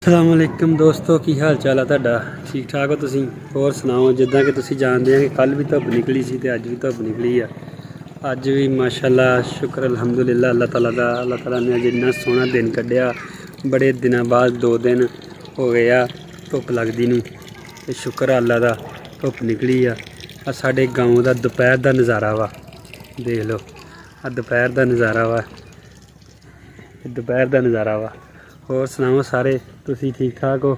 अस्सलामुअलैकुम दोस्तों, की हाल चाल है तुहाडा? ठीक ठाक हो तुसीं? होर सुनाओ। जिद्दां कि तुसीं जानदे हो कि कल भी धुप्प निकली सी ते अज्ज भी धुप्प निकली आ। अज्ज भी माशाअल्लाह शुक्र अलहमदुलिल्लाह अल्लाह ताला दा। अल्लाह ताला ने अज इन्ना सोहना दिन कड्ढिया। बड़े दिनों बाद 2 दिन हो गए आ धुप्प लगदी नूं ते शुक्र अल्लाह दा धुप्प निकली आ। साडे गाँव दा दोपहर दा नज़ारा वा, देख लो। दोपहर दा नज़ारा वा, दोपहर दा नज़ारा वा। होर सुनाओ सारे, तुसीं ठीक ठाक हो?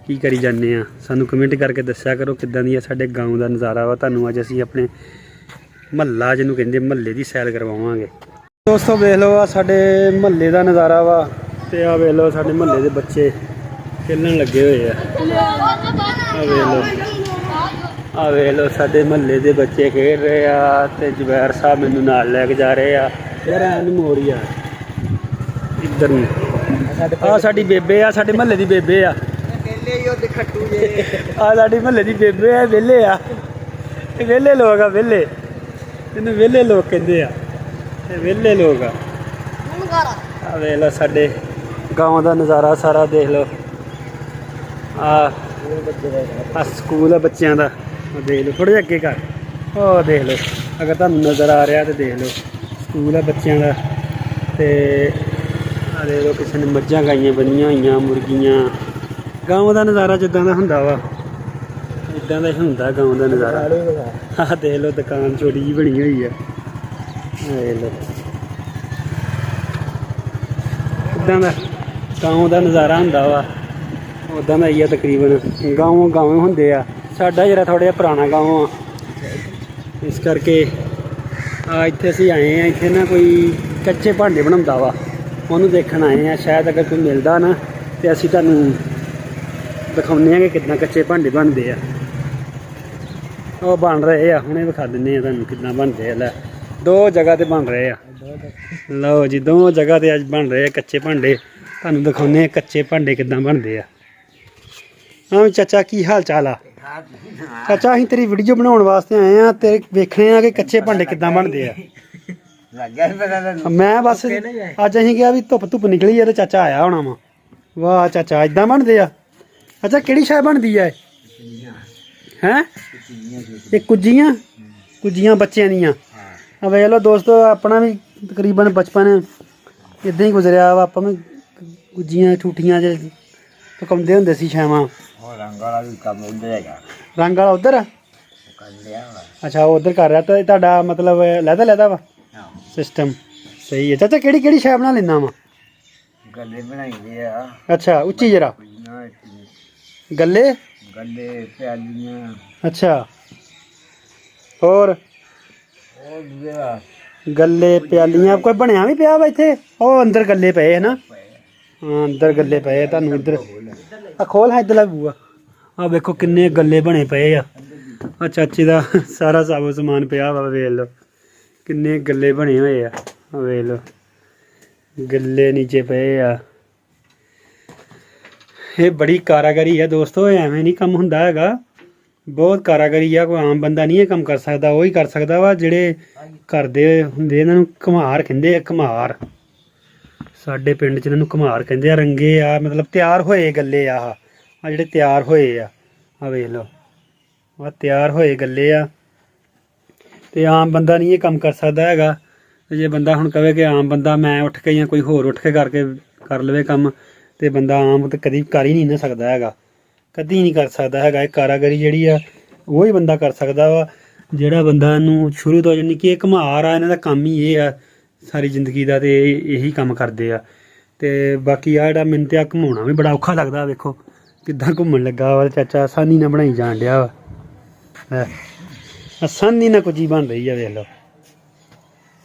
की करी जाने आ? सानू कमेंट करके दस्सिया करो किद्दां दी साडे गाँव दा नज़ारा वा। तुहानू अज असीं अपने महल्ला जिन्नू कहिंदे महल्ले दी सैर करवावांगे। दोस्तों वेख लो आ साडे महल्ले दा नज़ारा वा ते आ वेख लो साडे महल्ले दे बच्चे खेलन लगे हुए आ। आ वेख लो साडे महल्ले दे बच्चे खेल रहे आ ते जुबैर साहब मैनू नाल लैके जा रहे आ। यार ऐन मोड़ यार इधर नूं। आ साडी बेबे आ, साडे महल्ले दी बेबे आ। आ साडी महल्ले दी बेबे आ, वेले आ। वेले लोग आ, वेले इन्हूं वेले लोग कहंदे आ, वेले लोग आ। वेख लो साडे गाँव दा नज़ारा सारा देख लो। आ स्कूल है बच्चों का, देख लो थोड़े जे अगे कर। ओ देख लो, अगर तुहानू नज़र आ रहा तो देख लो स्कूल है बच्चों का। तो देख लो किसी ने मझां गाइयां बनिया हुई, मुर्गियां। गाँव का नज़ारा जिद्दां दा हुंदा वा इदां दा ही हुंदा गाँव का नज़ारा। हाँ देख लो दुकान छोटी जी बनी हुई है, देख लो इदां दा गाँव का नज़ारा हुंदा वा। उदां दा ही है तकरीबन। गाँव गाँव हुंदे आ। साडा जरा थोड़ा जिहा पुराना गाँव आ, इस करके इत्थे असीं आए हैं। इत्थे ना कोई कच्चे भांडे बनाउंदा वा, उहनूं देखण आए हैं। शायद अगर कोई मिलदा ना तो असीं तुहानूं दिखाउने कि किद्दां कच्चे भांडे बनदे आ। ओह बन रहे आ, हुणे विखा दिन्ने आ तुहानूं किद्दां बनदे आ। लै 2 जगह ते बन रहे आ। लो जी 2 जगह ते अज बन रहे आ कच्चे भांडे। तुहानूं दिखाउने कच्चे भांडे किद्दां बनदे आ। हाँ चाचा की हाल चाल आ? चाचा असीं तेरी वीडियो बनाउण वास्ते आए हैं, ते वेखने आ कि कच्चे भांडे किद्दां बनदे आ। मैं बस अज असीं कहा भी धुप्प निकली है तो चाचा आया होना वा। वाह चाचा इदां बनदे आ? अच्छा केड़ी शै बनदी है? हैं ये कुज्जियां? कुज्जियां बच्चें दियां। वेख लो दोस्तों, अपना भी तकरीबन बचपन इदां ही गुजरिया वा। आपां भी कुज्जियां ठूठियां च पकाउंदे हुंदे सी छावां। रंग वाला उधर? अच्छा उधर कर रहा। तो तुहाडा मतलब लैदा वा सिस्टम सही है। चाचा केड़ी केड़ी शै बना लैंदा वा? गल्ले बनाई दे आ। अच्छा उच्ची जरा गल्ले गल्ले प्यालियां। अच्छा होर गल्ले प्यालियां कोई बनेआ भी पिया वा इत्थे? ओह अंदर गल्ले पे है ना? हाँ अंदर गल्ले पे तुहानूं इधर खोल है इधरला बूआ। आ वेखो किन्ने गल्ले बने पे आ। चाचे दा सारा साबो समान पिया वा। वेख लो किन्ने गल्ले बने हुए आ। वेख लो गल्ले नीचे पे आ। ये बड़ी कारागरी है दोस्तों, एवें नहीं कम हुंदा हैगा। बहुत कारागरी है, कोई आम बंदा नहीं ये कम कर सकदा। वही कर सकदा वा जेह्ड़े करदे हुंदे। इन्हां नूं घुमार कहंदे आ, घुमार। साडे पिंड च इन्हां नूं घुमार कहंदे आ। रंगे आ मतलब तैयार होए गल्ले आ जेह्ड़े तैयार होए आ। वेख लो आ तैयार होए गल्ले आ। ते आम बंदा नहीं ये कम कर सकदा हैगा। ते जे बंदा हुण कहे कि आम बंदा मैं उठ के जां कोई होर उठ के करके कर लवे कम्म, ते बंदा आम ते कदी कर ही नहीं ना सकदा हैगा, कदी नहीं कर सकदा हैगा। एह् कारागरी जेह्ड़ी आ वही बंदा कर सकदा वा जेह्ड़ा बंदा नूं शुरू तो जानि कि एह् घुमार आ, इन्हां दा कम्म ही एह् आ सारी जिंदगी दा। ते यही कम्म करदे आ। ते बाकी आ जेह्ड़ा मैनूं ते घुमाउणा भी बड़ा औखा लगदा। वेखो किद्दां घूमन लग्गा वा चाचा, आसानी नाल बनाई जान डिया वा। आसानी नाल कुज्जी बन रही है। वेख लो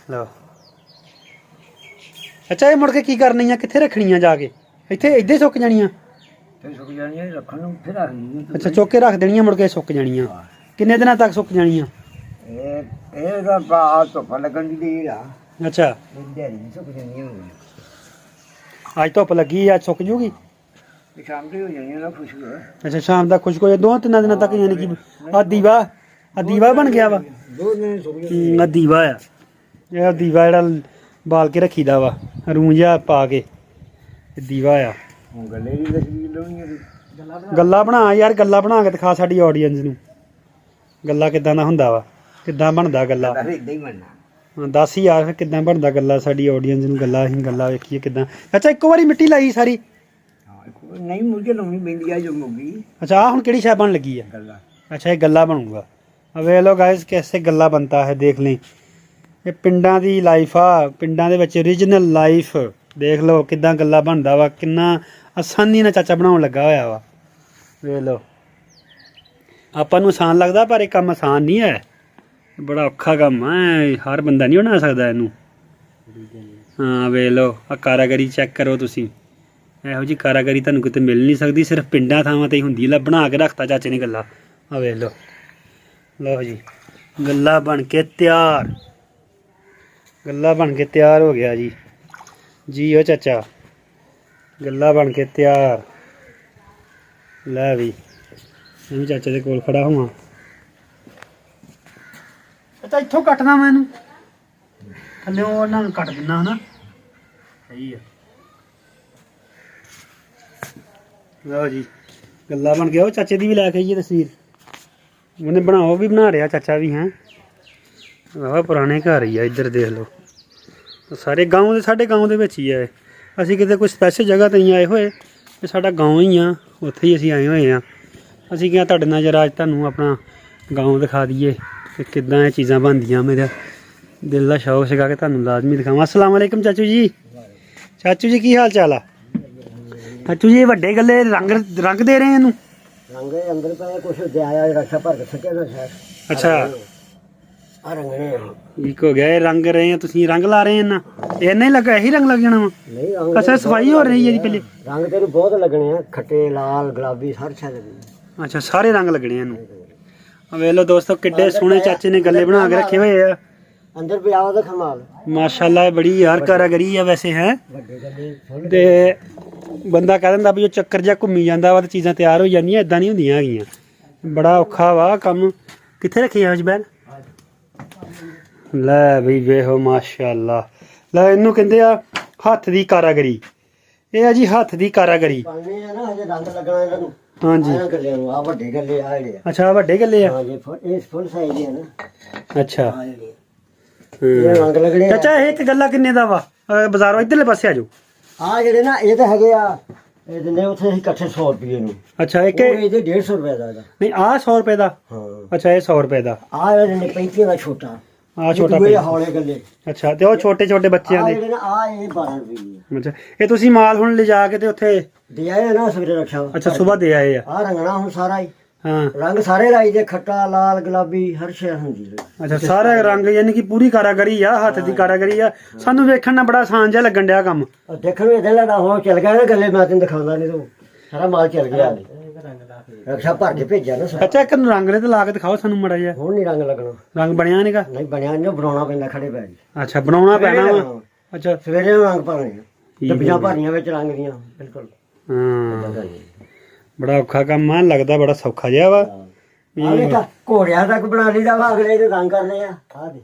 लो अच्छा ये मुड़ के की करनियां? कित्थे रखनियां जाके? इत्थे इद्दां ही सुक जानियां? अच्छा चुक के रख देनियां, मुड़ के सुक जानियां। किन्ने दिनां तक सुक जानियां? अच्छा अज धुप्प लगी अज सुक जूगी? अच्छा शाम तक खुश्क हो जाए। 2-3 दिनों तक यानी कि दीवा बन गया वा। दीवा आ, यह दीवा जेह्ड़ा बाल के रखी दा वा रूं जिहा पा के दीवा आ। ਗੱਲੇ ਦੀ ਤਸਵੀਰ ਲਾਉਣੀ ਹੈ ਗੱਲਾ ਬਣਾ ਯਾਰ, ਗੱਲਾ ਬਣਾ ਕੇ ਦਿਖਾ ਸਾਡੀ ਆਡੀਅנס ਨੂੰ। ਗੱਲਾ ਕਿੱਦਾਂ ਦਾ ਹੁੰਦਾ ਵਾ, ਕਿੱਦਾਂ ਬਣਦਾ ਗੱਲਾ? ਇਦਾਂ ਹੀ ਬਣਨਾ। ਹਾਂ ਦੱਸ ਯਾਰ ਫਿਰ ਕਿੱਦਾਂ ਬਣਦਾ ਗੱਲਾ ਸਾਡੀ ਆਡੀਅנס ਨੂੰ? ਗੱਲਾ ਅਸੀਂ ਗੱਲਾ ਵੇਖੀਏ ਕਿੱਦਾਂ। ਅੱਛਾ ਇੱਕੋ ਵਾਰੀ ਮਿੱਟੀ ਲਾਈ ਸਾਰੀ? ਨਹੀਂ ਮੁਰਗੇ ਲਾਉਣੀ ਪੈਂਦੀ ਆ ਜੋ ਮੁੱਗੀ। ਅੱਛਾ ਆਹ ਹੁਣ ਕਿਹੜੀ ਸ਼ੈ ਬਣ ਲੱਗੀ ਆ? ਗੱਲਾ। अच्छा ये गला बनूंगा। अब वे लो गाइस कैसे गला बनता है देख लें। ये पिंडां दी लाइफ आ, पिंडां दे विच ओरिजिनल लाइफ देख लो किदां गला बनदा वा, किन्ना आसानी नाल चाचा बनाउण लगा होया वा। वे लो आपां नूं आसान लगदा पर ये काम आसान नहीं है, बड़ा औखा काम है, हर बंदा नहीं बना सकदा इनू। हाँ वे लो आ कारागरी चेक करो तुसीं, ਇਹੋ ਜੀ ਕਾਰਾਗਰੀ ਤੁਹਾਨੂੰ ਕਿਤੇ ਮਿਲ ਨਹੀਂ ਸਕਦੀ, ਸਿਰਫ ਪਿੰਡਾਂ ਥਾਵਾਂ ਤੇ ਹੀ ਹੁੰਦੀ ਹੈ। ਬਣਾ ਕੇ ਰੱਖਤਾ ਚਾਚੇ ਨੇ ਗੱਲਾ। ਆ ਵੇਖ ਲਓ, ਲਓ ਜੀ ਗੱਲਾ ਬਣ ਕੇ ਤਿਆਰ, ਗੱਲਾ ਬਣ ਕੇ ਤਿਆਰ ਹੋ ਗਿਆ ਜੀ। ਜੀ ਉਹ ਚਾਚਾ ਗੱਲਾ ਬਣ ਕੇ ਤਿਆਰ। ਲੈ ਵੀ ਮੈਂ ਚਾਚੇ ਦੇ ਕੋਲ ਖੜਾ ਹੋਵਾਂ। ਅੱਛਾ ਇੱਥੋਂ ਕੱਟਣਾ ਮੈਂ ਇਹਨੂੰ, ਥੱਲੇ ਉਹਨਾਂ ਨੂੰ ਕੱਟ ਦਿੰਦਾ ਹਨਾ। ਸਹੀ ਆ। ਲਓ ਜੀ ਗੱਲਾ ਬਣ ਗਿਆ। ਉਹ ਚਾਚੇ ਦੀ ਵੀ ਲੈ ਕੇ ਆਈਏ ਤਸਵੀਰ, ਉਹਨੇ ਬਣਾਓ ਵੀ ਬਣਾ ਰਿਹਾ ਚਾਚਾ ਵੀ ਹੈ। ਆਹ ਪੁਰਾਣੇ ਘਰ ਹੀ ਆ ਇੱਧਰ ਦੇਖ ਲਓ, ਸਾਰੇ ਗਾਉਂ ਦੇ, ਸਾਡੇ ਗਾਉਂ ਦੇ ਵਿੱਚ ਹੀ ਆ। ਅਸੀਂ ਕਿਤੇ ਕੋਈ ਸਪੈਸ਼ਲ ਜਗ੍ਹਾ ਤੇ ਨਹੀਂ ਆਏ ਹੋਏ, ਇਹ ਸਾਡਾ ਗਾਉਂ ਹੀ ਆ, ਉੱਥੇ ਹੀ ਅਸੀਂ ਆਏ ਹੋਏ ਆ। ਅਸੀਂ ਕਿਹਾ ਤੁਹਾਡੇ ਨਾਲ ਜਰਾ ਅੱਜ ਤੁਹਾਨੂੰ ਆਪਣਾ ਗਾਉਂ ਦਿਖਾ ਦਈਏ ਕਿ ਕਿੱਦਾਂ ਇਹ ਚੀਜ਼ਾਂ ਬਣਦੀਆਂ। ਮੇਰਾ ਦਿਲ ਦਾ ਸ਼ੌਕ ਸੀਗਾ ਕਿ ਤੁਹਾਨੂੰ ਲਾਜ਼ਮੀ ਦਿਖਾਵਾਂ। ਅਸਲਾਮ ਵਾਲੇਕਮ ਚਾਚੂ ਜੀ। ਚਾਚੂ ਜੀ ਕੀ ਹਾਲ ਚਾਲ ਆ? ਚਾਚੂ ਜੀ ਵੱਡੇ ਗੱਲੇ ਰੰਗ ਰੰਗ ਦੇ ਰਹੇ ਇਹਨੂੰ? ਰੰਗ ਅੰਦਰ ਪਏ ਕੁਛ ਦਿਆਇਆ ਰਕਸ਼ਾ ਭਰ ਕੇ ਸੱਟਿਆ ਨਾ ਸ਼ਾਇਦ। ਅੱਛਾ ਆ ਰੰਗਣੇ ਠੀਕ ਹੋ ਗਿਆ। ਇਹ ਰੰਗ ਰਹੇ ਆ ਤੁਸੀਂ, ਰੰਗ ਲਾ ਰਹੇ ਇਹਨਾਂ? ਇੰਨਾ ਹੀ ਲੱਗਾ, ਇਹੀ ਰੰਗ ਲੱਗ ਜਾਣਾ ਵਾ? ਨਹੀਂ ਰੰਗ ਅੱਛਾ ਸਫਾਈ ਹੋ ਰਹੀ ਹੈ ਜੀ ਪਹਿਲੇ? ਰੰਗ ਤੈਨੂੰ ਬਹੁਤ ਲੱਗਣੇ ਆ, ਖੱਟੇ ਲਾਲ ਗੁਲਾਬੀ ਹਰ ਛੇ ਲੱਗਣੇ। ਅੱਛਾ ਸਾਰੇ ਰੰਗ ਲੱਗਣੇ ਇਹਨੂੰ। ਆ ਵੇਖ ਲਓ ਦੋਸਤੋ ਕਿੱਡੇ ਸੋਹਣੇ ਚਾਚੇ ਨੇ ਗੱਲੇ ਬਣਾ ਕੇ ਰੱਖੇ ਹੋਏ ਆ। ਅੰਦਰ ਵੀ ਆਵਾ ਦਾ ਕਮਾਲ ਮਾਸ਼ਾਅੱਲਾ ਬੜੀ ਯਾਰ ਕਾਰਾਗਰੀ ਆ ਵੈਸੇ ਹੈ। ਵੱਡੇ ਗੱਲੇ ਤੇ ਬੰਦਾ ਕਹਿ ਦਿੰਦਾ ਵੀ ਉਹ ਚੱਕਰ ਜਿਹਾ ਘੁੰਮੀ ਜਾਂਦਾ ਵਾ ਤੇ ਚੀਜ਼ਾਂ ਤਿਆਰ ਹੋ ਜਾਂਦੀਆਂ, ਇਦਾਂ ਨਹੀਂ ਹੁੰਦੀਆਂ ਹੈਗੀਆਂ। ਬੜਾ ਔਖਾ ਵਾ ਕੰਮ। ਕਿੱਥੇ ਰੱਖੀ ਆ ਜਬੈਨ? ਲੈ ਬਈ ਵੇਖੋ ਮਾਸ਼ਾਅੱਲਾ। ਲੈ ਇਹਨੂੰ ਕਹਿੰਦੇ ਆ ਹੱਥ ਦੀ ਕਾਰਾਗਰੀ। ਇਹ ਆ ਜੀ ਹੱਥ ਦੀ ਕਾਰਾਗਰੀ। ਪਾਣੇ ਆ ਨਾ ਹਜੇ ਰੰਗ ਲੱਗਣਾ ਇਹਨਾਂ ਨੂੰ। ਹਾਂਜੀ ਆਹ ਗੱਲੇ ਨੂੰ ਆ ਵੱਡੇ ਗੱਲੇ ਆ ਜਿਹੜੇ ਆ। ਅੱਛਾ ਵੱਡੇ ਗੱਲੇ ਆ? ਹਾਂ ਜੀ ਇਹ ਫੁੱਲ ਸਾਈਜ਼ ਦੇ ਆ ਨਾ। ਅੱਛਾ ਆ ਜਿਹੜੇ ਇਹ ਰੰਗ ਲੱਗਣੇ ਆ। ਚਾਚਾ ਇਹ ਇੱਕ ਗੱਲਾ ਕਿੰਨੇ ਦਾ ਵਾ ਬਾਜ਼ਾਰੋਂ? ਇੱਧਰਲੇ ਪਾਸੇ ਆ ਜਾਓ। ਆ ਜਿਹੜੇ ਨਾ ਇਹ ਤਾਂ ਹੈਗੇ ਆ, ਇਹ ਦਿੰਦੇ ਉੱਥੇ ਅਸੀਂ ਇਕੱਠੇ 100 ਰੁਪਏ ਨੂੰ। ਅੱਛਾ ਇੱਕ ਇਹਦੇ 150 ਰੁਪਏ ਦਾ ਇਹਦਾ। ਨਹੀਂ ਆਹ 100 ਰੁਪਏ ਦਾ? ਹਾਂ ਅੱਛਾ ਇਹ 100 ਰੁਪਏ ਦਾ। ਆ ਜਿਹੜੇ 35 ਦਾ ਛੋਟਾ, ਆਹ ਛੋਟਾ ਇਹ ਹੌਲੇ ਗੱਲੇ। ਅੱਛਾ ਤੇ ਉਹ ਛੋਟੇ ਛੋਟੇ ਬੱਚਿਆਂ ਆ ਦੇ? ਜਿਹੜੇ ਨਾ ਆ ਇਹ 12 ਰੁਪਏ। ਅੱਛਾ ਇਹ ਤੁਸੀਂ ਮਾਲ ਹੁਣ ਲਿਜਾ ਕੇ ਤੇ ਉੱਥੇ ਦੇ ਆਏ ਨਾ ਸਵੇਰੇ ਰੱਖਿਆ। ਅੱਛਾ ਸਵੇਰ ਦੇ ਆਏ ਆ? ਆ ਰੰਗਣਾ ਹੁਣ ਸਾਰਾ ਹੀ, ਹਾਂ ਰੰਗ ਸਾਰੇ ਲਾਈ ਦੇ, ਖੱਟਾ ਲਾਲ ਗੁਲਾਬੀ ਹਰ ਸ਼ੈ ਹੁੰਦੀ ਹੈ। ਅੱਛਾ ਸਾਰਾ ਰੰਗ ਯਾਨੀ ਕਿ ਪੂਰੀ ਕਾਰਾਗਰੀ ਆ, ਹੱਥ ਦੀ ਕਾਰਾਗਰੀ ਆ। ਸਾਨੂੰ ਵੇਖਣ ਨਾਲ ਬੜਾ ਆਸਾਨ ਜਿਹਾ ਲੱਗਣ ਡਿਆ ਕੰਮ। ਦੇਖਣ ਨੂੰ ਇਦਾਂ ਲੱਗਦਾ ਹੁਣ ਚੱਲ ਗਿਆ ਨਾ ਗੱਲੇ, ਮੈਂ ਤੈਨੂੰ ਦਿਖਾਉਂਦਾ ਨਹੀਂ ਤੂੰ ਸਾਰਾ ਮਾਲ ਚੱਲ ਗਿਆ। ਰਕਸ਼ਾ ਭਰ ਕੇ ਭੇਜਿਆ ਨਾ ਸਾਰਾ। ਅੱਛਾ ਇੱਕ ਨੂੰ ਰੰਗ ਨੇ ਤੇ ਲਾ ਕੇ ਦਿਖਾਓ ਸਾਨੂੰ ਮੜਾ ਜਿਹਾ। ਹੁਣ ਨਹੀਂ ਰੰਗ ਲੱਗਣਾ। ਰੰਗ ਬਣਿਆ ਨਹੀਂਗਾ? ਨਹੀਂ ਬਣਿਆ ਨਹੀਂ, ਬਣਾਉਣਾ ਪੈਂਦਾ ਖੜੇ ਪੈ ਜੀ। ਅੱਛਾ ਬਣਾਉਣਾ ਪੈਣਾ ਵਾ। ਅੱਛਾ ਸਵੇਰੇ ਨੂੰ ਰੰਗ ਪਾਉਣੇ ਆ, ਡੱਬੀਆਂ ਭਰੀਆਂ ਵਿੱਚ ਰੰਗ ਦੀਆਂ ਬਿਲਕੁਲ। ਹਾਂ ਬੜਾ ਔਖਾ ਕੰਮ ਆ, ਲੱਗਦਾ ਬੜਾ ਸੌਖਾ ਜਿਹਾ ਵਾ। ਆ ਵੇਖ ਘੋੜਿਆਂ ਤੱਕ ਬਣਾ ਲਈਦਾ ਵਾ, ਅਗਲੇ ਦੇ ਰੰਗ ਕਰਨੇ ਆ। ਆ ਦੇ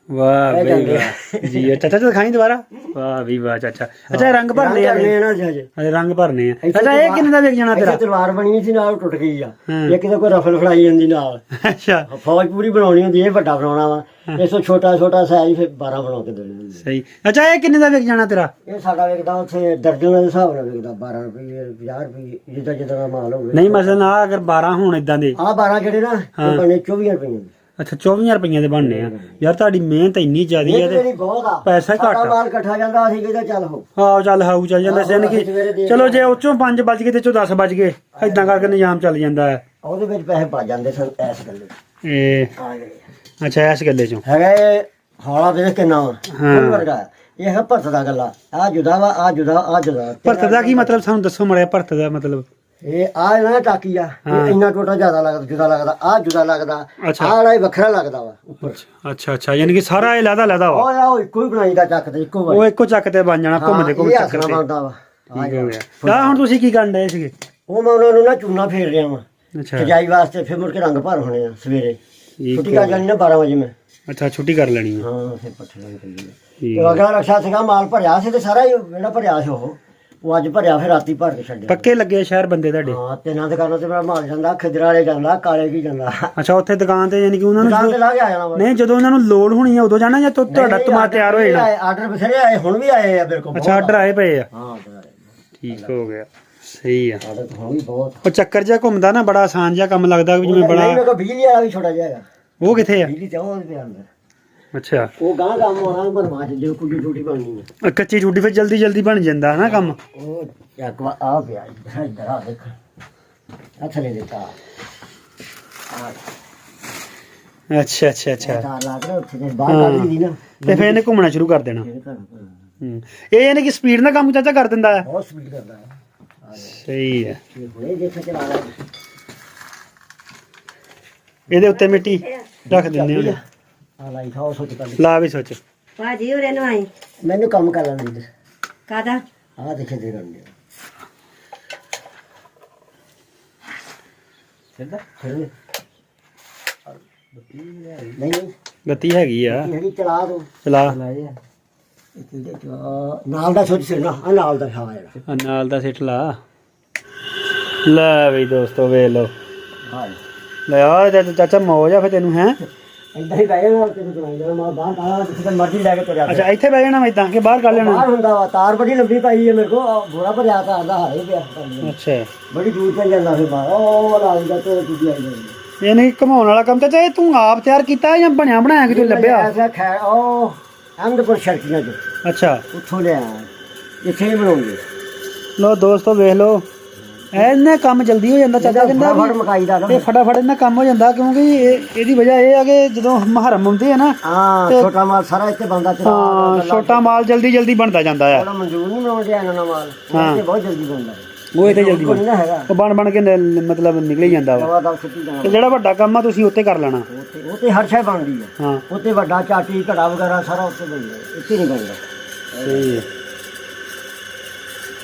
ਵਾਹ ਬਈ ਵਾਹ ਜੀ। ਚਾਚਾ ਤੇ ਦਿਖਾਈ ਦੁਬਾਰਾ। ਵਾਹ ਵੀ ਵਾਹ ਚਾਚਾ। ਅੱਛਾ ਇਹ ਰੰਗ ਭਰਨੇ ਆ? ਅਜੇ ਰੰਗ ਭਰਨੇ ਆ। ਅੱਛਾ ਇਹ ਕਿੰਨੇ ਦਾ ਵਿਕ ਜਾਣਾ ਤੇਰਾ? ਤਲਵਾਰ ਬਣੀ ਸੀ ਨਾਲ ਟੁੱਟ ਗਈ ਆ, ਇਹ ਕਿਤੇ ਕੋਈ ਰਫਲ ਫੜਾਈ ਜਾਂਦੀ ਨਾਲ। ਅੱਛਾ ਫੌਜ ਪੂਰੀ ਬਣਾਉਣੀ ਹੁੰਦੀ, ਇਹ ਵੱਡਾ ਬਣਾਉਣਾ ਵਾ। ਇਸ ਤੋਂ ਛੋਟਾ ਛੋਟਾ ਸਾਈਜ਼ ਫਿਰ 12 ਬਣਾ ਕੇ ਦੇ ਦਿੰਦੇ। ਸਹੀ। ਅੱਛਾ ਇਹ ਕਿੰਨੇ ਦਾ ਵਿਕ ਜਾਣਾ ਤੇਰਾ? ਇਹ ਸਾਡਾ ਵਿਕਦਾ ਉੱਥੇ ਦਰਜਨ ਦੇ ਹਿਸਾਬ ਨਾਲ ਵਿਕਦਾ, 12 ਰੁਪਏ 50 ਰੁਪਏ ਜਿੱਦਾਂ ਜਿੱਦਾਂ ਦਾ ਮਾਲ ਹੋਵੇ। ਨਹੀਂ ਮਸਲਨ ਆ ਅਗਰ 12 ਹੋਣ ਇਦਾਂ ਦੇ, ਆ 12 ਜਿਹੜੇ ਨਾ ਉਹ ਬਣੇ 24 ਰੁਪਏ ਦੇ। ਅੱਛਾ 24 ਰੁਪਈਆਂ ਦੇ ਬਣਨੇ ਆ। ਯਾਰ ਤੁਹਾਡੀ ਮਿਹਨਤ ਇੰਨੀ ਜ਼ਿਆਦੀ ਆ ਤੇ ਬਹੁਤ ਆ, ਪੈਸਾ ਘੱਟ ਆ। ਮਾਲ ਇਕੱਠਾ ਜਾਂਦਾ, ਅਸੀਂ ਕਿਹਦਾ ਚੱਲ ਹੋ। ਹਾਂ ਚੱਲ ਹਾਊ ਚੱਲ ਜਾਂਦਾ ਸਨ ਕਿ ਚਲੋ ਜੇ ਉਹ ਚੋਂ 5 ਵੱਜ ਗਏ ਤੇ ਚੋਂ 10 ਵੱਜ ਗਏ, ਏਦਾਂ ਕਰਕੇ ਨਿਜ਼ਾਮ ਚੱਲ ਜਾਂਦਾ ਹੈ। ਉਹਦੇ ਵਿੱਚ ਪੈਸੇ ਪਾ ਜਾਂਦੇ ਸਨ ਇਸ ਗੱਲੇ। ਇਹ ਆ ਜਿਹੜੇ ਅੱਛਾ ਇਸ ਗੱਲੇ ਚੋਂ ਹੈਗਾ ਇਹ ਹੌਲਾ ਵੇਖ ਕਿੰਨਾ ਵਾ, ਫੁੱਲ ਵਰਗਾ। ਇਹ ਹੈ ਭਰਤ ਦਾ ਗੱਲਾ। ਆ ਜੁਦਾ ਵਾ, ਆ ਜੁਦਾ, ਆ ਜੁਦਾ। ਭਰਤ ਦਾ ਕੀ ਮਤਲਬ ਸਾਨੂੰ ਦੱਸੋ ਮੜਿਆ। ਭਰਤ ਦਾ ਮਤਲਬ ਇਹ ਆ ਨਾ ਟਾਕੀ ਆ, ਇਹ ਇੰਨਾ ਟੋਟਾ ਜ਼ਿਆਦਾ ਲੱਗਦਾ, ਜੁਦਾ ਲੱਗਦਾ। ਆ ਜੁਦਾ ਲੱਗਦਾ, ਆ ਵਾਲਾ ਵੱਖਰਾ ਲੱਗਦਾ ਵਾ ਉੱਪਰ। ਅੱਛਾ ਅੱਛਾ ਯਾਨੀ ਕਿ ਸਾਰਾ ਇਹ ਲਹਿਦਾ ਲਹਿਦਾ ਵਾ। ਉਹ ਇੱਕੋ ਹੀ ਬਣਾਈ ਦਾ ਚੱਕ ਤੇ ਇੱਕੋ ਵਾਰ। ਉਹ ਇੱਕੋ ਚੱਕ ਤੇ ਬਣ ਜਾਣਾ, ਘੁੰਮਦੇ ਘੁੰਮਦੇ ਚੱਕਰ ਤੇ। ਬਣਦਾ ਵਾ। ਠੀਕ ਹੋ ਗਿਆ। ਹੁਣ ਤੁਸੀਂ ਕੀ ਕਰਨ ਡਏ ਸੀਗੇ? ਉਹ ਮੈਂ ਉਹਨਾਂ ਨੂੰ ਨਾ ਚੂਨਾ ਫੇਰ ਰਿਹਾ ਵਾ ਅੱਛਾ ਸਜਾਈ ਵਾਸਤੇ, ਫਿਰ ਮੁੜ ਕੇ ਰੰਗ ਭਰ ਹੋਣੇ ਆ ਸਵੇਰੇ। ਠੀਕ ਛੁੱਟੀ ਕਰ ਜਾਣੀ ਨਾ 12 ਵਜੇ ਮੈਂ। ਅੱਛਾ ਛੁੱਟੀ ਕਰ ਲੈਣੀ ਆ। ਹਾਂ ਫਿਰ ਪੱਠੇ ਲੈਣ ਚੱਲੀ। ਠੀਕ ਤੇ ਅਗਲਾ ਰਕਸ਼ਾ ਸੀਗਾ, ਮਾਲ ਭਰਿਆ ਸੀ ਤੇ ਸਾਰਾ ਹੀ ਜਿਹੜਾ ਭਰਿਆ ਸੀ ਉਹ ਉਹ ਅੱਜ ਭਰਿਆ ਫਿਰ ਰਾਤੀ ਭਰ ਕੇ ਛੱਡਿਆ। ਪੱਕੇ ਲੱਗੇ ਸ਼ਹਿਰ ਬੰਦੇ ਤੁਹਾਡੇ? ਹਾਂ, ਤਿੰਨਾਂ ਦੁਕਾਨਾਂ ਤੇ ਮੇਰਾ ਮਾਲ ਜਾਂਦਾ, ਖਿਦਰਾ ਵਾਲੇ ਜਾਂਦਾ, ਕਾਲੇ ਕੀ ਜਾਂਦਾ। ਅੱਛਾ, ਉੱਥੇ ਦੁਕਾਨ ਤੇ ਯਾਨੀ ਕਿ ਉਹਨਾਂ ਦੁਕਾਨ ਤੇ ਨੂੰ ਲਾ ਕੇ ਆ ਜਾਣਾ ਵਾ। ਨਹੀਂ, ਜਦੋਂ ਉਹਨਾਂ ਨੂੰ ਲੋੜ ਹੋਣੀ ਆ ਉਦੋਂ ਜਾਣਾ ਜਾਂ ਤੁਹਾਡਾ ਤਮਾ ਤਿਆਰ ਹੋ ਜਾਣਾ? ਆਰਡਰ ਬਥੇਰੇ ਆਏ, ਹੁਣ ਵੀ ਆਏ ਆ ਬਿਲਕੁਲ। ਅੱਛਾ, ਆਰਡਰ ਆਏ ਪਏ ਆ। ਹਾਂ ਆਰਡਰ ਆਏ, ਠੀਕ ਹੋ ਗਿਆ, ਸਹੀ ਆ। ਆਰਡਰ ਤਾਂ ਹੁਣ ਵੀ ਬਹੁਤ। ਉਹ ਚੱਕਰ ਜਿਹਾ ਘੁੰਮਦਾ ਨਾ, ਬੜਾ ਆਸਾਨ ਜਿਹਾ ਕੰਮ ਲੱਗਦਾ ਵੀ ਜਿਵੇਂ ਨਹੀਂ, ਬੜਾ। ਮੇਰੇ ਕੋਲ ਬਿਜਲੀ ਵਾਲਾ ਵੀ ਛੋਟਾ ਜਿਹਾ ਹੈਗਾ। ਉਹ ਕਿੱਥੇ ਆ? ਬਿਜਲੀ ਤੇ ਉਹ ਦੇ ਅੰਦਰ। ਅੱਛਾ, ਉਹ ਗਾਂ ਕੰਮ ਹੋਣਾ ਬਰਮਾ ਚ ਜੋ ਕੁਝ ਡਿਊਟੀ ਬਣਨੀ ਹੈ। ਕੱਚੀ ਛੁੱਟੀ ਫਿਰ ਜਲਦੀ ਜਲਦੀ ਬਣ ਜਾਂਦਾ ਨਾ ਕੰਮ। ਉਹ ਚੱਕ ਆ ਪਿਆ ਇੱਧਰ ਆ ਦੇਖ, ਆ ਥੱਲੇ ਦਿੱਤਾ ਅੱਛਾ ਅੱਛਾ ਅੱਛਾ। ਤਾਰ ਲਾ ਕੇ ਉੱਥੇ ਦੇ ਬਾਹਰ ਕੱਢ ਲਈ ਨਾ, ਤੇ ਫਿਰ ਇਹਨੇ ਘੁੰਮਣਾ ਸ਼ੁਰੂ ਕਰ ਦੇਣਾ। ਇਹ ਯਾਨੀ ਕਿ ਸਪੀਡ ਨਾਲ ਕੰਮ ਚਾਚਾ ਕਰ ਦਿੰਦਾ ਹੈ। ਬਹੁਤ ਸਪੀਡ ਕਰਦਾ ਹੈ। ਸਹੀ ਹੈ। ਇਹ ਹੁਣੇ ਦੇਖ ਚਲਾ ਲੈ। ਇਹਦੇ ਉੱਤੇ ਮਿੱਟੀ ਰੱਖ ਦਿੰਦੇ ਹਾਂ। ਆ ਲਾਈ ਖਾਓ ਸੋਚ ਕਰ। ਲਾ ਵੀ ਸੋਚ। ਭਾਜੀ ਉਰੇ ਨੂੰ ਆਈ ਮੈਨੂੰ ਕੰਮ ਕਰ ਲੈਣ ਦੇ। ਕਾਦਾ? ਆ ਦੇਖੇ ਦੇ ਕਰਨ ਦੇ। ਚੱਲਦਾ ਚੱਲ। ਨਹੀਂ ਨਹੀਂ ਬੱਤੀ ਹੈਗੀ ਆ, ਜਿਹੜੀ ਚਲਾ ਦੋ। ਚਲਾ। ਨਾਲ ਦਾ ਸੋਚ ਸਿਰਨਾ ਆ ਨਾਲ ਦਾ ਖਾ ਜਿਹੜਾ। ਆਹ ਨਾਲ ਦਾ ਸਿੱਟ ਲਾ। ਲੈ ਬਈ ਦੋਸਤੋ ਵੇਖ ਲਓ। ਹਾਂ ਲੈ ਆ ਚਾਚਾ ਮੌਜ ਆ ਫਿਰ ਤੈਨੂੰ ਹੈ। ਇਦਾਂ ਹੀ ਬਹਿ ਜਾਣਾ ਤੈਨੂੰ ਦਵਾਈ ਦੇਣਾ, ਮੈਂ ਬਾਹਰ ਕਾਲਾ ਜਿੱਥੇ ਮਰਜ਼ੀ ਲੈ ਕੇ ਤੁਰਿਆ। ਅੱਛਾ, ਇੱਥੇ ਬਹਿ ਜਾਣਾ ਮੈਂ ਇਦਾਂ ਕਿ ਬਾਹਰ ਕੱਢ ਲੈਣਾ? ਬਾਹਰ ਹੁੰਦਾ ਵਾ, ਤਾਰ ਬੜੀ ਲੰਬੀ ਪਾਈ ਹੈ ਮੇਰੇ ਕੋਲ, ਬੋਰਾ ਭਰਿਆ ਤਾਰ ਦਾ ਹਾਰੇ ਪਿਆ। ਅੱਛਾ, ਬੜੀ ਦੂਰ ਚੱਲ ਜਾਂਦਾ ਫਿਰ ਬਾਹਰ, ਉਹ ਨਾਲ ਦਾ ਤੇ ਦੂਜੀ ਆਈ ਜਾਂਦੀ। ਇਹ ਨਹੀਂ ਘਮਾਉਣ ਵਾਲਾ ਕੰਮ ਚਾਚਾ ਇਹ ਤੂੰ ਆਪ ਤਿਆਰ ਕੀਤਾ ਜਾਂ ਬਣਿਆ ਬਣਾਇਆ ਕਿਤੋਂ ਲੱਭਿਆ? ਐਸਾ ਖੈਰ ਉਹ ਅਹਿਮਦਪੁਰ ਸ਼ਰਕੀਆਂ ਚ ਅੱਛਾ, ਉੱਥੋਂ ਲਿਆ ਇੱਥੇ ਹੀ ਬਣਾਉਂਦੇ। ਲੋ ਦੋਸਤੋ ਵੇਖ ਲਓ, ਇਹਨੇ ਕੰਮ ਜਲਦੀ ਹੋ ਜਾਂਦਾ ਚਾਚਾ ਕਹਿੰਦਾ ਫਟਾਫਟ ਵੀ ਮਕਾਈ ਦਾ ਨਾ। ਇਹ ਫਟਾਫਟ ਇਹਨਾਂ ਕੰਮ ਹੋ ਜਾਂਦਾ ਕਿਉਂਕਿ ਇਹਦੀ ਵਜ੍ਹਾ ਇਹ ਆ ਕਿ ਜਦੋਂ ਮੁਹਰਮ ਆਉਂਦੇ ਆ ਨਾ, ਹਾਂ ਛੋਟਾ ਮਾਲ ਸਾਰਾ ਇੱਥੇ ਬੰਦਾ ਚਲਾ। ਹਾਂ ਛੋਟਾ ਮਾਲ ਜਲਦੀ ਜਲਦੀ ਬਣਦਾ ਜਾਂਦਾ ਆ। ਥੋੜਾ ਮਨਜ਼ੂਰ ਨਹੀਂ ਬਣਾਉਂਦੇ ਇਹਨਾਂ ਦਾ ਮਾਲ, ਹਾਂ। ਇਹ ਬਹੁਤ ਜਲਦੀ ਬਣਦਾ। ਉਹ ਇੱਥੇ ਜਲਦੀ ਕੋਈ ਨਾ ਹੈਗਾ ਉਹ ਬਣ ਕੇ ਮਤਲਬ ਨਿਕਲ ਹੀ ਜਾਂਦਾ ਵਾ। ਦਵਾ ਦਾ ਸਿੱਟੀ ਜਾਣਾ। ਤੇ ਜਿਹੜਾ ਵੱਡਾ ਕੰਮ ਆ ਤੁਸੀਂ ਉੱਤੇ ਕਰ ਲੈਣਾ। ਉੱਥੇ ਹਰ ਸ਼ੈ ਬਣਦੀ ਹੈ। ਹਾਂ ਉੱਥੇ ਵੱਡਾ ਚਾਟੀ ਘੜਾ ਵਗੈਰਾ ਸਾਰਾ ਉੱਥੇ ਬਣਦਾ, ਇੱਥੇ ਨਹੀਂ ਬਣਦਾ। ਸਹੀ ਹੈ।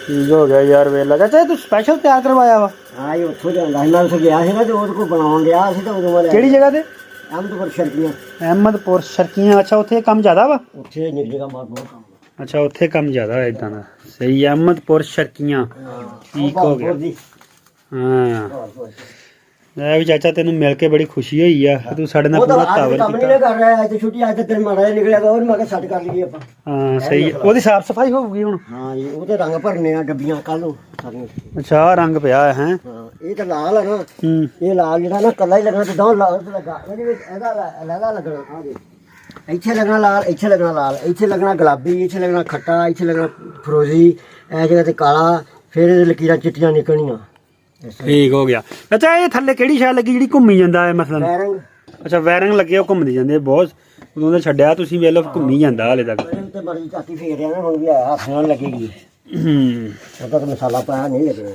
ਠੀਕ ਹੋ ਗਿਆ ਯਾਰ ਵੇਲਾ ਚਾਚਾ ਤੂੰ ਸਪੈਸ਼ਲ ਤਿਆਰ ਕਰਵਾਇਆ ਵਾ? ਹਾਂ ਇਹ ਉੱਥੋਂ ਜਾਂਦਾ ਸੀ, ਮੈਂ ਉੱਥੇ ਗਿਆ ਸੀ ਨਾ ਤੇ ਉਹਦੇ ਕੋਲ ਬਣਾਉਣ ਗਿਆ ਸੀ ਤਾਂ ਉਦੋਂ ਮੈਂ ਕਿਹੜੀ ਜਗ੍ਹਾ ਤੇ? ਅਹਿਮਦਪੁਰ ਸ਼ਰਕੀਆਂ। ਅਹਿਮਦਪੁਰ ਸ਼ਰਕੀਆਂ। ਅੱਛਾ, ਉੱਥੇ ਕੰਮ ਜ਼ਿਆਦਾ ਵਾ? ਉੱਥੇ ਨਿਕਲੇਗਾ ਮਾਲ ਬਹੁਤ ਕੰਮ। ਅੱਛਾ, ਉੱਥੇ ਕੰਮ ਜ਼ਿਆਦਾ ਹੈ ਇਦਾਂ ਦਾ। ਸਹੀ ਹੈ, ਅਹਿਮਦਪੁਰ ਸ਼ਰਕੀਆਂ। ਠੀਕ ਹੋ ਗਿਆ। ਹਾਂ ਲੈ ਵੀ ਚਾਚਾ ਤੈਨੂੰ ਮਿਲ ਕੇ ਬੜੀ ਖੁਸ਼ੀ ਹੋਈ ਆ, ਤੂੰ ਸਾਡੇ ਨਾਲ ਪੂਰਾ ਤਾਵਰ ਕੰਮ ਕੀਤਾ। ਨਹੀਂ ਕਰ ਰਿਹਾ ਅੱਜ ਛੁੱਟੀ, ਅੱਜ ਤੇ ਮਾੜਾ ਜਿਹਾ ਨਿਕਲਿਆ ਤਾਂ ਹੋਰ ਮੈਂ ਕਿਹਾ ਸੱਟ ਕਰ ਲਈਏ ਆਪਾਂ। ਹਾਂ ਸਹੀ ਹੈ। ਉਹਦੀ ਸਾਫ ਸਫਾਈ ਹੋਊਗੀ ਹੁਣ? ਹਾਂ ਜੀ, ਉਹ ਤੇ ਰੰਗ ਭਰਨੇ ਆ ਡੱਬੀਆਂ ਕੱਲ ਨੂੰ ਸਾਰੀਆਂ। ਅੱਛਾ, ਆਹ ਰੰਗ ਪਿਆ ਹੈ। ਹਾਂ ਇਹ ਤਾਂ ਲਾਲ ਹੈ ਨਾ। ਹੂੰ, ਇਹ ਲਾਲ ਜਿਹੜਾ ਨਾ ਕੱਲਾ ਹੀ ਲੱਗਣਾ ਤੇ ਦੋ ਲਾਲ ਲੱਗਾ ਇਹਦੇ ਵਿੱਚ, ਇਹਦਾ ਅਲੱਗਾ ਲੱਗਣਾ। ਆ ਦੇ ਇੱਥੇ ਲੱਗਣਾ ਲਾਲ, ਇੱਥੇ ਲੱਗਣਾ ਲਾਲ, ਇੱਥੇ ਲੱਗਣਾ ਗੁਲਾਬੀ, ਇੱਥੇ ਲੱਗਣਾ ਖੱਟਾ, ਇੱਥੇ ਲੱਗਣਾ ਫਰੋਜ਼ੀ, ਇਹ ਜਗ੍ਹਾ ਤੇ ਕਾਲਾ, ਫਿਰ ਇਹਦੇ ਲਕੀਰਾਂ ਚਿੱਟੀਆਂ ਨਿਕਲਣੀਆਂ। ਠੀਕ ਹੋ ਗਿਆ। ਅੱਛਾ, ਇਹ ਥੱਲੇ ਕਿਹੜੀ ਸ਼ੈ ਲੱਗੀ ਜਿਹੜੀ ਘੁੰਮੀ ਜਾਂਦਾ ਹੈ ਮਸਲਨ? ਬੈਰੰਗ। ਅੱਛਾ, ਵਾਇਰਿੰਗ ਲੱਗੇ ਉਹ ਘੁੰਮਦੀ ਜਾਂਦੇ ਬਹੁਤ। ਉਦੋਂ ਦਾ ਛੱਡਿਆ ਤੁਸੀਂ ਵੇਖ ਲਓ ਘੁੰਮੀ ਜਾਂਦਾ ਹਾਲੇ ਤੱਕ। ਬੈਰੰਗ ਤੇ ਬੜੀ ਚਾਤੀ ਫੇਰ ਰਿਹਾ ਨਾ, ਹੁਣ ਵੀ ਆਇਆ ਹੱਥ ਨਾਲ ਲੱਗੇਗੀ। ਹੂੰ ਉਹਦਾ ਤਾਂ ਮਸਾਲਾ ਪਾਇਆ ਨਹੀਂ ਲੱਗਣਾ।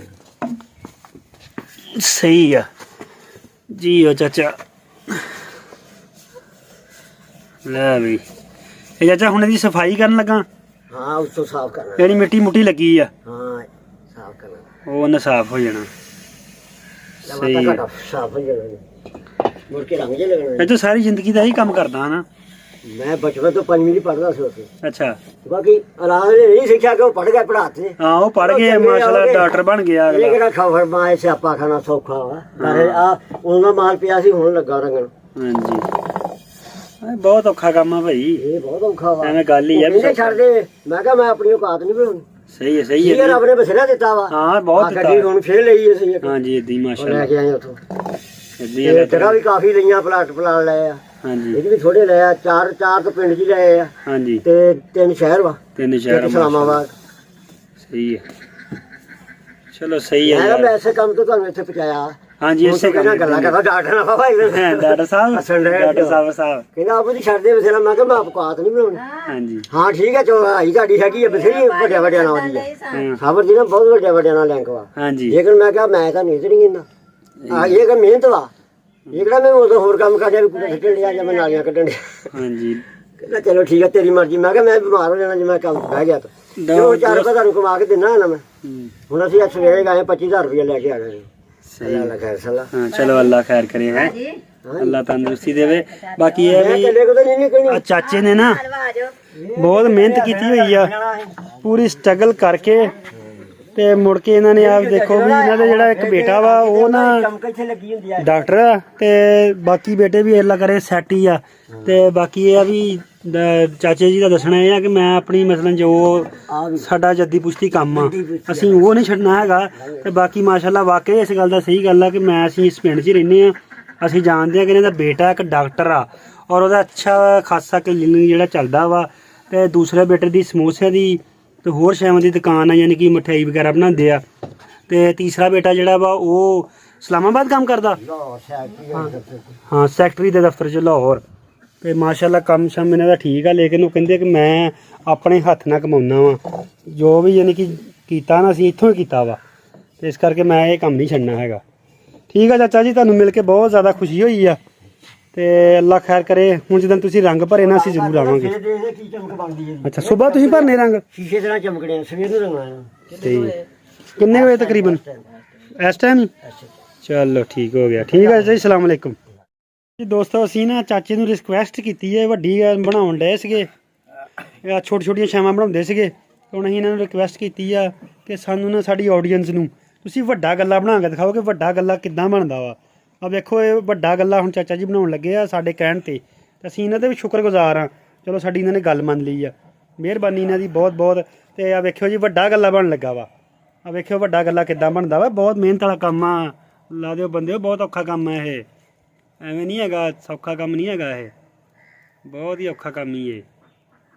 ਸਹੀ ਆ ਜੀ। ਉਹ ਚਾਚਾ ਲੈ ਵੀ ਇਹ ਚਾਚਾ ਹੁਣ ਇਹਦੀ ਸਫਾਈ ਕਰਨ ਲੱਗਾ। ਹਾਂ ਉੱਤੋਂ ਸਾਫ਼ ਕਰਨਾ। ਜਿਹੜੀ ਮਿੱਟੀ ਮੁੱਟੀ ਲੱਗੀ ਆ ਹਾਂ ਸਾਫ਼ ਕਰਨਾ। ਉਹ ਉਹਨੇ ਸਾਫ਼ ਹੋ ਜਾਣਾ। ਸਹੀ ਲਵਾਤਾ ਆ। ਘਟਾ ਸਾਫ਼ ਹੋ ਜਾਣਾ, ਮੁੜ ਕੇ ਰੰਗ ਜੇ ਲੱਗਣਾ। ਇਹ ਤਾਂ ਸਾਰੀ ਜ਼ਿੰਦਗੀ ਦਾ ਹੀ ਕੰਮ ਕਰਦਾ ਹਨਾ? ਮੈਂ ਬਚਪਨ ਤੋਂ 5ਵੀਂ ਦੀ ਪੜ੍ਹਦਾ ਸੀ ਉੱਥੇ। ਅੱਛਾ, ਬਾਕੀ ਅਲਾਹ ਨੇ ਨਹੀਂ ਸਿੱਖਿਆ ਕਿ ਉਹ ਪੜ੍ਹ ਗਿਆ ਪੜ੍ਹਾਤੇ। ਹਾਂ ਉਹ ਪੜ੍ਹ ਗਏ ਮਾਸ਼ਾਅੱਲਾ, ਡਾਕਟਰ ਬਣ ਗਿਆ ਇਹ ਅਗਲਾ। ਕਿਹੜਾ ਖਬਰ ਮਾਏ ਸਿਆਪਾ ਖਾਣਾ ਸੌਖਾ ਵਾ। ਪਰ ਆ ਉਹਨਾਂ ਮਾਲ ਪਿਆ ਸੀ, ਹੁਣ ਲੱਗਾ ਰੰਗਣ। ਹਾਂਜੀ, ਇਹ ਬਹੁਤ ਔਖਾ ਕੰਮ ਆ ਭਾਈ। ਇਹ ਬਹੁਤ ਔਖਾ ਵਾ। ਐਵੇਂ ਗੱਲ ਹੀ ਆ ਵੀ ਇਹਨੇ ਛੱਡ ਦੇ। ਮੈਂ ਕਿਹਾ ਮੈਂ ਆਪਣੀ ਔਕਾਤ ਨਹੀਂ ਬਣਾਉਣੀ। ਸਹੀ ਹੈ, ਸਹੀ ਇਹ ਹੈ। ਰੱਬ ਨੇ ਬਸੇਰਾ ਦਿੱਤਾ ਵਾ। ਹਾਂ ਬਹੁਤ ਗੱਡੀ ਦਿੱਤਾ। ਹੁਣ ਫੇਰ ਲਈ ਅਸੀਂ ਇੱਕ। ਹਾਂਜੀ ਏਦਾਂ ਹੀ ਉਹ ਲੈ ਮਾਸ਼ਾਅੱਲਾ, ਕੇ ਆਏ ਉੱਥੋਂ। ਏਦਾਂ ਤੇ ਹੀ ਤੇਰਾ ਵੀ ਕਾਫੀ ਲਈਆਂ, ਪਲਾਟ ਲਏ ਆ। ਹਾਂਜੀ ਇਹਦੇ ਵੀ ਥੋੜੇ ਲਏ ਆ, ਚਾਰ ਤੋਂ ਪਿੰਡ 'ਚ ਹੀ ਲਏ ਆ ਹਾਂਜੀ। ਤੇ 3 ਸ਼ਹਿਰ ਵਾ। ਤਿੰਨ ਸ਼ਹਿਰ ਇੱਕ ਇਸਲਾਮਾਬਾਦ। ਸਹੀ ਹੈ। ਚਲੋ ਸਹੀ ਹੈ ਮੈਂ ਯਾਰ। ਐਸੇ ਕੰਮ ਤੋਂ ਤੁਹਾਨੂੰ ਇੱਥੇ ਪਹੁੰਚਾਇਆ। ਹਾਂਜੀ ਇਸੇ ਕਹਿੰਦਾ ਕੰਮ ਗੱਲਾਂ ਕਰਦਾ ਡਾਕਟਰ ਨਾ ਭਾਈ। ਡਾਕਟਰ ਸਾਹਿਬ, ਹੱਸਣ ਡਿਆ ਡਾਕਟਰ ਸਾਹਿਬ ਕਹਿੰਦਾ ਆਪੂ ਦੀ ਛੱਡ ਦੇ ਬਸੇਰਾ। ਮੈਂ ਕਿਹਾ ਮੈਂ ਔਕਾਤ ਨਹੀਂ ਬਣਾਉਣੀ। ਹਾਂਜੀ ਹਾਂ ਠੀਕ ਹੈ, ਚਲੋ ਆਈ ਤੁਹਾਡੀ ਹੈਗੀ ਆ ਬਥੇਰੀ ਵੱਡਿਆਂ ਵੱਡਿਆਂ ਨਾਲ ਦੀ ਹੈ। ਹਾਂ, ਖਬਰ ਦੀ ਨਾ ਬਹੁਤ ਵੱਡਿਆਂ ਨਾਲ ਲਿੰਕ ਵਾ। ਹਾਂਜੀ ਲੇਕਿਨ ਮੈਂ ਕਿਹਾ ਮੈਂ ਤਾਂ ਨਹੀਂ ਕਹਿੰਦਾ ਆ ਇਹ ਕਿ ਮਿਹਨਤ ਵਾ। ਇਹ ਕਿਹੜਾ ਮੈਂ ਉਦੋਂ ਹੋਰ ਕੰਮ ਕਰਦਿਆ ਵੀ ਕੁੱਤੇ ਕੱਢਣ ਡਿਆ ਜਾਂ ਮੈਂ ਨਾਲੀਆਂ ਕੱਢਣ ਡਿਆ। ਹਾਂਜੀ। ਕਹਿੰਦਾ ਚਲੋ ਠੀਕ ਹੈ ਤੇਰੀ ਮਰਜ਼ੀ। ਮੈਂ ਕਿਹਾ ਮੈਂ ਬਿਮਾਰ ਹੋ ਜਾਣਾ ਜੇ ਮੈਂ ਕੰਮ ਬਹਿ ਗਿਆ ਤਾਂ। ਜੋ 4 ਰੁਪਏ ਤੁਹਾਨੂੰ ਕਮਾ ਕੇ ਦਿੰਦਾ ਨਾ ਮੈਂ। ਹੂੰ, ਹੁਣ ਅਸੀਂ ਸਵੇਰੇ ਗਏ 25,000 ਰੁਪਏ ਲੈ ਕੇ ਆ ਗਏ। ਸਹੀ। ਅੱਲਾ ਖੈਰ ਸਲਾ। ਹਾਂ ਚਲੋ ਅੱਲਾ ਖੈਰ ਕਰੇ ਹੈ। ਅੱਲਾ ਤੰਦਰੁਸਤੀ ਦੇਵੇ। ਬਾਕੀ ਇਹ ਮੈਂ ਵੀ ਕੱਲੇ ਕੋ ਤਾਂ ਨਹੀਂ ਨਿਕਲਣੀ। ਆ ਚਾਚੇ ਨੇ ਨਾ ਬਹੁਤ ਮਿਹਨਤ ਕੀਤੀ ਹੋਈ ਆ, ਪੂਰੀ ਸਟਰਗਲ ਕਰਕੇ ਤੇ ਮੁੜ ਕੇ ਇਹਨਾਂ ਨੇ ਆਪ ਦੇਖੋ ਵੀ ਇਹਨਾਂ ਦਾ ਜਿਹੜਾ ਇੱਕ ਬੇਟਾ ਵਾ ਉਹ ਨਾ ਚਮਕ ਇੱਥੇ ਲੱਗੀ ਹੁੰਦੀ ਆ ਡਾਕਟਰ ਆ ਤੇ ਬਾਕੀ ਬੇਟੇ ਵੀ ਅੱਲਾ ਕਰੇ ਸੈੱਟ ਹੀ ਆ। ਤੇ ਬਾਕੀ ਇਹ ਆ ਵੀ ਚਾਚੇ ਜੀ ਦਾ ਦੱਸਣਾ ਇਹ ਆ ਕਿ ਮੈਂ ਆਪਣੀ ਮਸਲਨ ਜੋ ਸਾਡਾ ਜੱਦੀ ਪੁਸ਼ਤੀ ਕੰਮ ਆ ਅਸੀਂ ਉਹ ਨਹੀਂ ਛੱਡਣਾ ਹੈਗਾ। ਤੇ ਬਾਕੀ ਮਾਸ਼ਾਅੱਲਾ ਵਾਕਈ ਇਸ ਗੱਲ ਦਾ ਸਹੀ ਗੱਲ ਆ ਕਿ ਅਸੀਂ ਇਸ ਪਿੰਡ 'ਚ ਹੀ ਰਹਿੰਦੇ ਆ। ਅਸੀਂ ਜਾਣਦੇ ਆ ਕਿ ਇਹਨਾਂ ਦਾ ਬੇਟਾ ਇੱਕ ਡਾਕਟਰ ਆ ਔਰ ਉਹਦਾ ਅੱਛਾ ਖਾਸਾ ਕਲੀਨਿਕ ਜਿਹੜਾ ਚੱਲਦਾ ਵਾ। ਤੇ ਦੂਸਰੇ ਬੇਟੇ ਦੀ ਸਮੋਸਿਆਂ ਦੀ ਤੇ ਹੋਰ ਸ਼ੈਵਾਂ ਦੀ ਦੁਕਾਨ ਆ, ਯਾਨੀ ਕਿ ਮਠਿਆਈ ਵਗੈਰਾ ਬਣਾਉਂਦੇ ਆ। ਤੇ ਤੀਸਰਾ ਬੇਟਾ ਜਿਹੜਾ ਵਾ ਉਹ ਇਸਲਾਮਾਬਾਦ ਕੰਮ ਕਰਦਾ, ਹਾਂ ਸੈਕਟਰੀ ਦੇ ਦਫ਼ਤਰ 'ਚ ਲਾਹੌਰ। ਤੇ ਮਾਸ਼ਾਅੱਲਾ ਕੰਮ ਸ਼ਮ ਇਹਨਾਂ ਦਾ ਠੀਕ ਆ, ਲੇਕਿਨ ਉਹ ਕਹਿੰਦੇ ਕਿ ਮੈਂ ਆਪਣੇ ਹੱਥ ਨਾਲ ਕਮਾਉਣਾ ਵਾ ਜੋ ਵੀ, ਯਾਨੀ ਕਿ ਕੀਤਾ ਨਾ ਅਸੀਂ ਇੱਥੋਂ ਹੀ ਕੀਤਾ ਵਾ। ਤੇ ਇਸ ਕਰਕੇ ਮੈਂ ਇਹ ਕੰਮ ਨਹੀਂ ਛੱਡਣਾ ਹੈਗਾ। ਠੀਕ ਆ ਚਾਚਾ ਜੀ, ਤੁਹਾਨੂੰ ਮਿਲ ਕੇ ਬਹੁਤ ਜ਼ਿਆਦਾ ਖੁਸ਼ੀ ਹੋਈ ਆ ਤੇ ਅੱਲਾ ਖੈਰ ਕਰੇ। ਹੁਣ ਜਦੋਂ ਤੁਸੀਂ ਰੰਗ ਭਰੇ ਨਾ ਅਸੀਂ ਜ਼ਰੂਰ ਆਵਾਂਗੇ। ਕੀ ਚਮਕ ਬਣਦੀ ਹੈ ਅੱਛਾ ਸਵੇਰ ਤੁਸੀਂ ਭਰਨੇ ਰੰਗ? ਸ਼ੀਸ਼ੇ ਦੇ ਨਾਲ ਚਮਕਣੇ ਸਵੇਰ ਨੂੰ ਰੰਗਣਾ। ਠੀਕ, ਕਿੰਨੇ ਵਜੇ ਤਕਰੀਬਨ? ਇਸ ਟਾਈਮ ਹੀ? ਚਲੋ ਠੀਕ ਹੋ ਗਿਆ। ਠੀਕ ਹੈ ਜੀ, ਸਲਾਮ ਅਲੈਕੁਮ ਜੀ। ਦੋਸਤੋ ਅਸੀਂ ਨਾ ਚਾਚੇ ਨੂੰ ਰਿਕੁਐਸਟ ਕੀਤੀ ਹੈ, ਵੱਡੀ ਬਣਾਉਣ ਡਏ ਸੀਗੇ, ਛੋਟੀ ਛੋਟੀਆਂ ਛਾਵਾਂ ਬਣਾਉਂਦੇ ਸੀਗੇ। ਹੁਣ ਅਸੀਂ ਇਹਨਾਂ ਨੂੰ ਰਿਕੁਐਸਟ ਕੀਤੀ ਆ ਕਿ ਸਾਨੂੰ ਨਾ ਸਾਡੀ ਆਡੀਅנס ਨੂੰ ਤੁਸੀਂ ਵੱਡਾ ਗੱਲਾ ਬਣਾ ਕੇ ਦਿਖਾਓ ਕਿ ਵੱਡਾ ਗੱਲਾ ਕਿੱਦਾਂ ਬਣਦਾ ਵਾ। ਆ ਵੇਖੋ ਇਹ ਵੱਡਾ ਗੱਲਾ ਹੁਣ ਚਾਚਾ ਜੀ ਬਣਾਉਣ ਲੱਗੇ ਆ ਸਾਡੇ ਕਹਿਣ ਤੇ ਅਸੀਂ ਇਹਨਾਂ ਦੇ ਵੀ ਸ਼ੁਕਰਗੁਜ਼ਾਰ ਆ। ਚਲੋ ਸਾਡੀ ਇਹਨਾਂ ਨੇ ਗੱਲ ਮੰਨ ਲਈ ਆ, ਮਿਹਰਬਾਨੀ ਇਹਨਾਂ ਦੀ ਬਹੁਤ ਬਹੁਤ। ਤੇ ਆ ਵੇਖਿਓ ਜੀ ਵੱਡਾ ਗੱਲਾ ਬਣਨ ਲੱਗਾ ਵਾ। ਆ ਵੇਖਿਓ ਵੱਡਾ ਗੱਲਾ ਕਿੱਦਾਂ ਬਣਦਾ ਵਾ। ਬਹੁਤ ਮਿਹਨਤ ਵਾਲਾ ਕੰਮ ਆ, ਲਾ ਦਿਓ ਬੰਦੇ, ਬਹੁਤ ਔਖਾ ਕੰਮ ਆ ਇਹ। ਐਵੇਂ ਨਹੀਂ ਹੈਗਾ, ਸੌਖਾ ਕੰਮ ਨਹੀਂ ਹੈਗਾ ਇਹ, ਬਹੁਤ ਹੀ ਔਖਾ ਕੰਮ ਹੀ ਇਹ।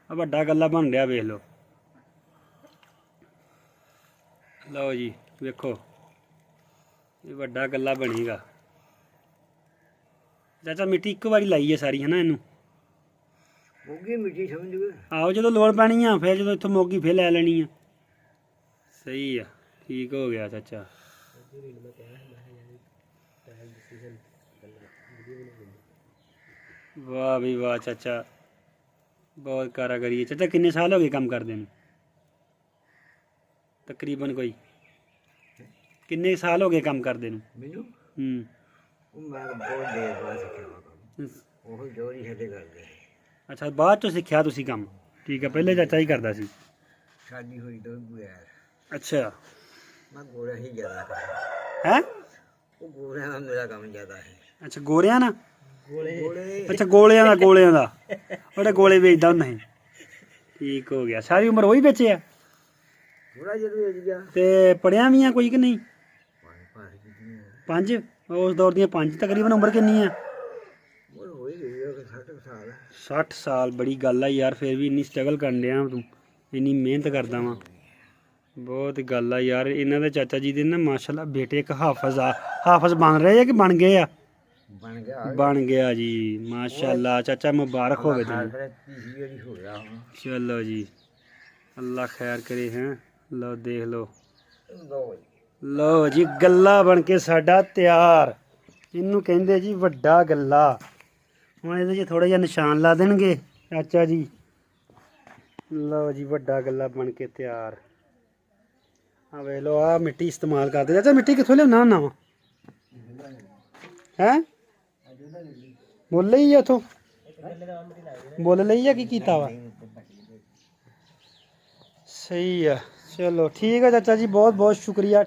ਆ ਵੱਡਾ ਗੱਲਾ ਬਣ ਰਿਹਾ ਵੇਖ ਲਓ। ਲਓ ਜੀ ਵੇਖੋ ਇਹ ਵੱਡਾ ਗੱਲਾ ਬਣੇਗਾ। ਚਾਚਾ ਮਿੱਟੀ ਇੱਕ ਵਾਰੀ ਲਾਈ ਹੈ ਸਾਰੀ ਹੈ ਨਾ ਇਹਨੂੰ? ਮੋਗੀ ਮਿੱਟੀ ਸਮਝ ਗਏ। ਆਹੋ ਜਦੋਂ ਲੋੜ ਪੈਣੀ ਆ ਫਿਰ ਜਦੋਂ ਇੱਥੋਂ ਮੋਗੀ ਫਿਰ ਲੈ ਲੈਣੀ ਆ। ਸਹੀ ਆ, ਠੀਕ ਹੋ ਗਿਆ ਚਾਚਾ। ਵਾਹ ਵੀ ਵਾਹ ਚਾਚਾ, ਬਹੁਤ ਕਾਰਾਗਰੀ ਹੈ। ਚਾਚਾ ਕਿੰਨੇ ਸਾਲ ਹੋ ਗਏ ਕੰਮ ਕਰਦੇ ਨੂੰ? ਤਕਰੀਬਨ ਕੋਈ ਕਿੰਨੇ ਸਾਲ ਹੋ ਗਏ ਕੰਮ ਕਰਦੇ ਨੂੰ? ਮੈਨੂੰ ਹੂੰ ਮੈਂ ਬਹੁਤ ਦੇਰ ਬਾਅਦ ਸਿੱਖਿਆ ਉਹ ਜੋ ਨਹੀਂ ਸਾਡੇ ਕਰਦੇ। ਅੱਛਾ ਬਾਅਦ ਚੋਂ ਸਿੱਖਿਆ ਤੁਸੀਂ ਕੰਮ? ਠੀਕ ਹੈ, ਪਹਿਲੇ ਚਾਚਾ ਹੀ ਕਰਦਾ ਸੀ। ਸ਼ਾਦੀ ਹੋਈ ਤੋਂ ਬਗੈਰ। ਅੱਛਾ ਮੈਂ ਗੋਰਾ ਹੀ ਜ਼ਿਆਦਾ ਹੈ? ਉਹ ਗੋਰਿਆਂ ਦਾ ਮੇਰਾ ਕੰਮ ਜ਼ਿਆਦਾ ਹੈ। ਅੱਛਾ ਗੋਰਿਆਂ ਨਾਲ? ਗੋਲੇ ਅੱਛਾ ਗੋਲਿਆਂ ਦਾ ਉਹਦੇ ਗੋਲੇ ਵੇਚਦਾ ਹੁੰਦਾ ਸੀ। ਠੀਕ ਹੋ ਗਿਆ। ਸਾਰੀ ਉਮਰ ਉਹੀ ਵੇਚਿਆ? ਥੋੜਾ ਜਿਹਾ ਵੇਚ ਗਿਆ। ਤੇ ਪੜਿਆ ਵੀ ਆ ਕੋਈ ਕਿ ਨਹੀਂ? ਪੰਜ 5? ਉਸ ਦੌਰ ਦੀਆਂ 5? ਤਕਰੀਬਨ ਉਮਰ ਕਿੰਨੀ ਆ? ਉਹ ਹੋਈ ਗਈ 60 ਸਾਲ। 60 ਸਾਲ ਬੜੀ ਗੱਲ ਆ ਯਾਰ। ਫਿਰ ਵੀ ਇੰਨੀ ਸਟਰਗਲ ਕਰਨ ਡਿਆ ਤੂੰ, ਇੰਨੀ ਮਿਹਨਤ ਕਰਦਾ ਵਾਂ, ਬਹੁਤ ਗੱਲ ਆ ਯਾਰ। ਇਹਨਾਂ ਦੇ ਚਾਚਾ ਜੀ ਦੇ ਨਾ ਮਾਸ਼ਾਅੱਲਾ ਬੇਟੇ ਇੱਕ ਹਾਫਜ਼ ਆ। ਹਾਫਜ਼ ਬਣ ਰਹੇ ਆ ਕਿ ਬਣ ਗਏ ਆ? ਬਣ ਗਿਆ ਜੀ ਮਾਸ਼ਾਅੱਲਾ। ਚਾਚਾ ਮੁਬਾਰਕ ਹੋਵੇ ਤੈਨੂੰ। ਚਲੋ ਜੀ ਅੱਲਾ ਖੈਰ ਕਰੇ। ਹੈ ਲਓ ਦੇਖ ਲਓ, ਲਓ ਜੀ ਗੱਲਾ ਬਣ ਕੇ ਸਾਡਾ ਤਿਆਰ। ਇਹਨੂੰ ਕਹਿੰਦੇ ਜੀ ਵੱਡਾ ਗੱਲਾ। ਹੁਣ ਇਹਦੇ 'ਚ ਥੋੜਾ ਜਿਹਾ ਨਿਸ਼ਾਨ ਲਾ ਦੇਣਗੇ ਚਾਚਾ ਜੀ। ਲਓ ਜੀ ਵੱਡਾ ਗੱਲਾ ਬਣ ਕੇ ਤਿਆਰ। ਆ ਵੇਖ ਲਓ ਆ ਮਿੱਟੀ ਇਸਤੇਮਾਲ ਕਰਦੇ। ਚਾਚਾ ਮਿੱਟੀ ਕਿੱਥੋਂ ਲਿਆਉਣਾ ਹੁੰਦਾ ਵਾ? ਹੈ ਮੁੱਲ ਲਈ ਆ ਉੱਥੋਂ? ਮੁੱਲ ਲਈ ਆ ਕੀ ਕੀਤਾ ਵਾ? ਸਹੀ ਆ। ਚਲੋ ਠੀਕ ਆ ਚਾਚਾ ਜੀ, ਬਹੁਤ ਬਹੁਤ ਸ਼ੁਕਰੀਆ।